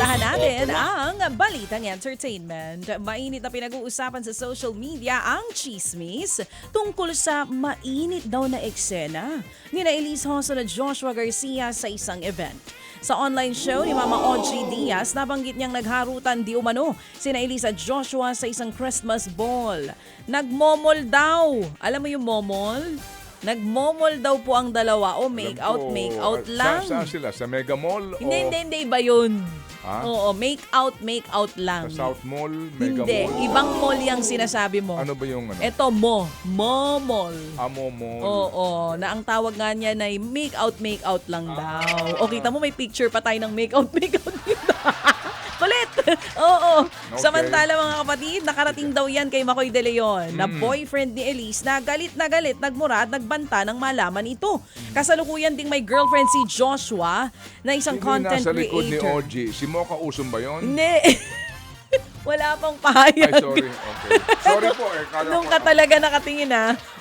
Umpisahan natin ang Balitang Entertainment. Mainit na pinag-uusapan sa social media ang chismis tungkol sa mainit daw na eksena ni Elise Hoson at Joshua Garcia sa isang event. Sa online show ni Mama Audrey Diaz, nabanggit niyang nagharutan di umano sina Elise at Joshua sa isang Christmas ball. Nagmomol daw. Alam mo yung momol? Nagmomol daw po ang dalawa o make out lang. Saan sila? Sa Mega Mall? Hindi, iba yun. Ha? Oo, make out lang. Sa South Mall? Mega Hindi, Mall? ibang mall yung sinasabi mo. Ano ba yung ano? Ito momol. Amo Mall? Oo, na ang tawag nga niya na make out lang daw. O kita mo may picture pa tayo ng make out dito. Kulit! Oo. Okay. Samantala mga kapatid, nakarating daw yan kay Makoy De Leon na boyfriend ni Elise na galit, nagmura at nagbanta ng malaman ito. Kasalukuyan ding may girlfriend si Joshua na isang content nasa likod ni creator. OG. Si Mocha Usum ba yun? Hindi. Wala pang pahayag. Ay, sorry. Okay. Sorry po. Kala Nung ko- ka talaga nakatingin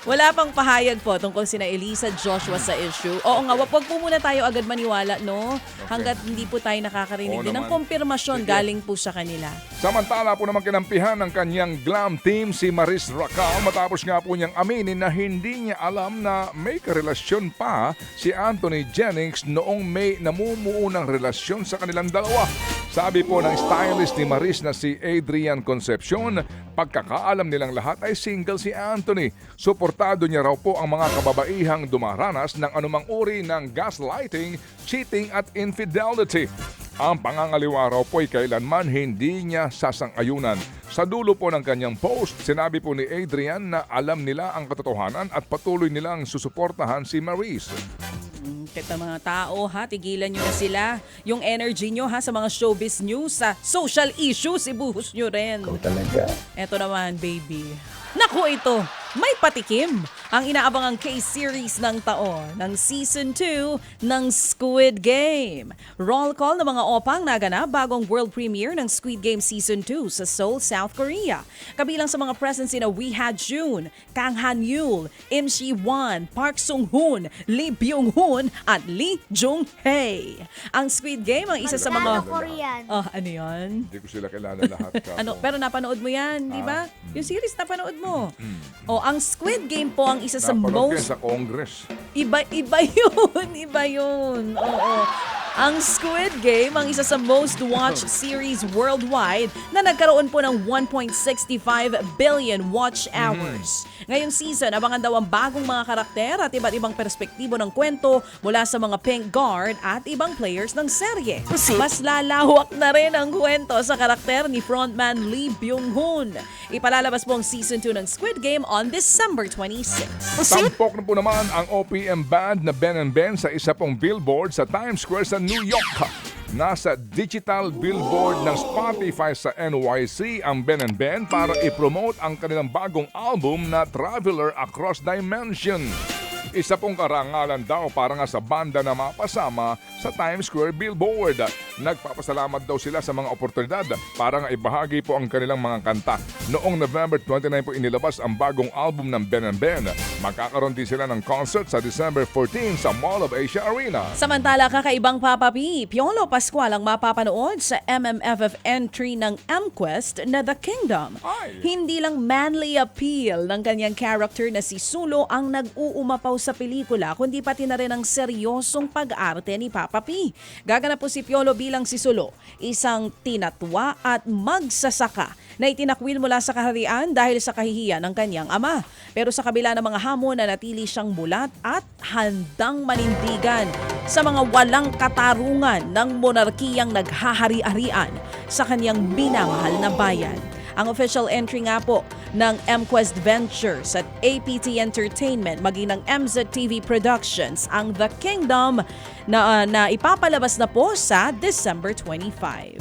wala pang pahayag po tungkol sina Elise at Joshua sa issue. Oo nga, wag po muna tayo agad maniwala, no? Hanggat hindi po tayo nakakarinig Oo din ng naman. kumpirmasyon Sige. galing po sa kanila. Samantala po naman kinampihan ng kanyang glam team si Maris Racal matapos nga po niyang aminin na hindi niya alam na may karelasyon pa si Anthony Jennings noong may namumuo ng relasyon sa kanilang dalawa. Sabi po ng stylist ni Maris na si Adrian Concepcion, pagkakaalam nilang lahat ay single si Anthony. Suportado niya raw po ang mga kababaihang dumaranas ng anumang uri ng gaslighting, cheating at infidelity. Ang pangangaliwa raw po ay kailanman hindi niya sasang-ayunan. Sa dulo po ng kanyang post, sinabi po ni Adrian na alam nila ang katotohanan at patuloy nilang susuportahan si Maris. Kita mga tao tigilan nyo na sila. Yung energy nyo sa mga showbiz news, sa social issues, ibuhos nyo rin. Talaga. Eto naman, baby. Naku, ito, may patikim ang inaabangang K-series ng taon ng Season 2 ng Squid Game. Roll call ng mga opang naganap bagong world premiere ng Squid Game Season 2 sa Seoul, South Korea. Kabilang sa mga presents na Wee Ha-jun, Kang Han-yul, Im Shi-won, Park Sung-hoon, Lee Byung-hun at Lee Jung-hae. Ang Squid Game ang isa sa mga... Korean. Oh, ano yan? Hindi ko sila kilala lahat. Ano, pero napanood mo yan, di ba? Yung series napanood mo. O, ang Squid Game po ang isa sa Napanood ko yan most... sa Congress. Iba yun. Oo. Ang Squid Game ang isa sa most watched series worldwide na nagkaroon po ng 1.65 billion watch hours. Ngayong season, abangan daw ang bagong mga karakter at iba't ibang perspektibo ng kwento mula sa mga Pink Guard at ibang players ng serye. Mas lalawak na rin ang kwento sa karakter ni frontman Lee Byung-hun. Ipalalabas po ang Season 2 ng Squid Game on December 26. Tampok na po naman ang OPM band na Ben & Ben sa isa pong billboard sa Times Square sa New York. Nasa digital billboard ng Spotify sa NYC ang Ben & Ben para i-promote ang kanilang bagong album na Traveler Across Dimension. Isa pong karangalan daw para nga sa banda na mapasama sa Times Square billboard. Nagpapasalamat daw sila sa mga oportunidad para nga ibahagi po ang kanilang mga kanta. Noong November 29 po inilabas ang bagong album ng Ben & Ben. Magkakaroon din sila ng concert sa December 14 sa Mall of Asia Arena. Samantala, kakaibang Papa P, Piolo Pascual ang mapapanood sa MMFF entry ng M-Quest na The Kingdom. Ay. Hindi lang manly appeal ng kanyang character na si Sulo ang nag-uumapaw sa pelikula, kundi pati na rin ang seryosong pag-arte ni Papa P. Gaganap po si Piolo bilang si Sulo, isang tinatwa at magsasaka na itinakwil mula sa kaharian dahil sa kahihiyan ng kanyang ama. Pero sa kabila ng mga hamon, nanatili siyang mulat at handang manindigan sa mga walang katarungan ng monarkiyang naghahari-arian sa kanyang minamahal na bayan. Ang official entry nga po ng M-Quest Ventures at APT Entertainment maging ng MZTV Productions ang The Kingdom na ipapalabas na po sa December 25.